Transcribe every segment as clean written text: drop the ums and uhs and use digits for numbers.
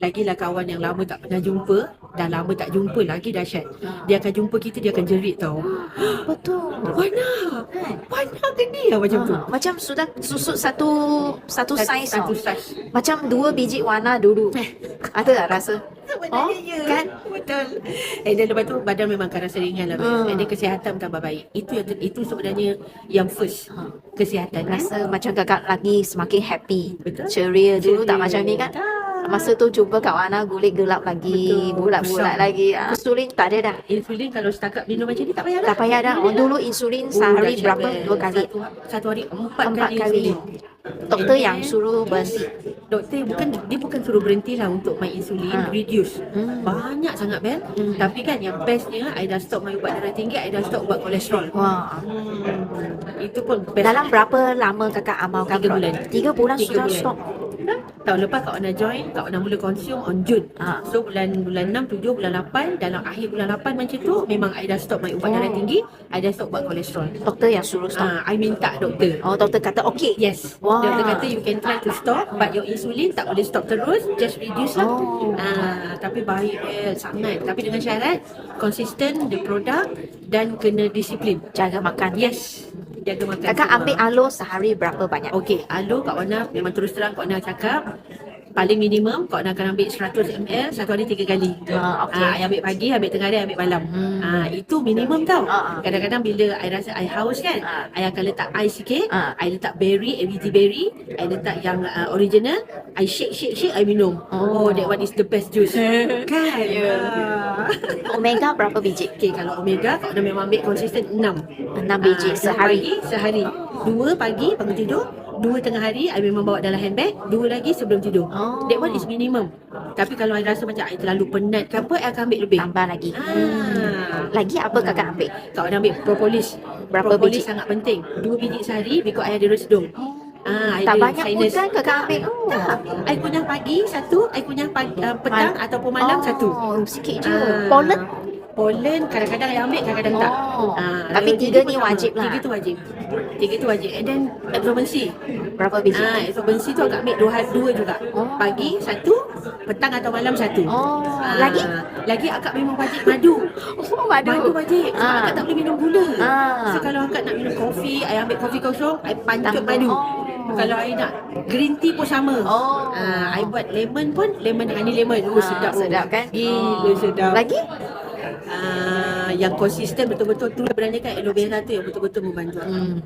Lagilah kawan yang lama tak pernah jumpa, dah lama tak jumpa lagi dahsyat. Dia akan jumpa kita, dia akan jerit tau. Betul. Wana ke dia macam tu. Macam sudah susut satu saiz Satu tau. saiz. Macam 2 biji warna dulu. Ada tak rasa? Sebenarnya ya. Kan? Betul. Dan lepas tu badan memang akan rasa ringan lah. Dan dia kesihatan tambah baik. Itu sebenarnya yang first. Kesihatan. Rasa macam kakak lagi semakin happy. Betul. Ceria. Dulu tak Ceria. macam ni kan? Masa tu jumpa Kak Wana gulit gelap lagi, Betul. bulat-bulat Besar. lagi. Insulin tak ada dah. Insulin kalau setakat minum macam ni tak payah dah. Tak payah dah. Oh, dulu insulin sehari dahsyat, berapa? Bel. 2 kali. Satu hari 4 4 kali kali. insulin. Doktor yang suruh berhenti. Doktor bukan suruh berhenti lah untuk main insulin, reduce. Banyak sangat Bel. Tapi kan yang bestnya I dah stop main ubat darah tinggi, I dah stop ubat kolesterol. Wah. Itu pun best. Dalam berapa lama kakak amalkan? 3 bulan. 3 bulan 3 sudah bulan. stop. Tahun lepas Kak Wana join, Kak Wana mula consume on Jun. So bulan 6, 7, bulan 8, dalam akhir bulan 8 macam tu memang I dah stop main ubat darah tinggi, I dah stop ubat kolesterol. Doktor yang suruh stop. I minta doktor. Oh, doktor kata okey. Yes. Wah. Doktor kata you can try to stop, but your insulin tak boleh stop terus, just reduce lah. Tapi baik sangat. Tapi dengan syarat consistent the product dan kena disiplin. Jaga makan. Yes. Jaga makan. Kakak semua. ambil aloe sehari berapa banyak? Okey, aloe Kak Wana memang terus terang Kak Wana cakap paling minimum Kak Wana akan ambil 100 ml satu hari 3 kali. Okey. I ambil pagi, ambil tengah hari, ambil malam. Itu minimum tau. Kadang-kadang bila I rasa I haus kan, I akan letak ais sikit, I letak berry, ABT berry, I letak yang original, I shake, I minum. Oh, that one is the best juice. Kan? Omega berapa biji? Okay, kalau omega Kak Wana memang ambil konsisten 6. 6 biji sehari. Sehari. 2 pagi bangun tidur, 2 tengah hari I memang bawa dalam handbag, 2 lagi sebelum tidur. That one is minimum. Tapi kalau I rasa macam I terlalu penat ke apa, I akan ambil lebih. Tambah lagi. Lagi apa kakak ambil? Kak Wana ambil propolis. Berapa propolis biji? sangat penting. 2 biji sehari because I ada resedung. Tak banyak pun kan kakak ambil? Tak. I kunyah pagi satu, I kunyah petang ataupun malam satu. Sikit je. Pollen? Pollen kadang-kadang I ambil, kadang-kadang tak. Tapi kalau 3 pun ni sama. wajib lah. 3 tu wajib. 3 tu wajib. And then absorbency. Berapa biji? Absorbency tu agak ambil 2 juga. Pagi 1, petang atau malam 1. Lagi? Lagi akak memang wajib madu. Madu wajib. Sebab akak tak boleh minum gula. So kalau akak nak minum kopi, I ambil kopi kosong, I pancut madu. Kalau I nak green tea pun sama. I buat lemon pun, lemon honey lemon. Sedap. Sedap kan? Gila sedap. Lagi? Yang konsisten betul-betul tu sebenarnya kan aloe vera tu yang betul-betul membantu.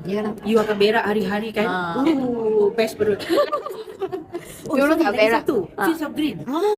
Yalah. You akan berak hari-hari kan. Best perut. Dulu tak berak. Satu, Fields of Green.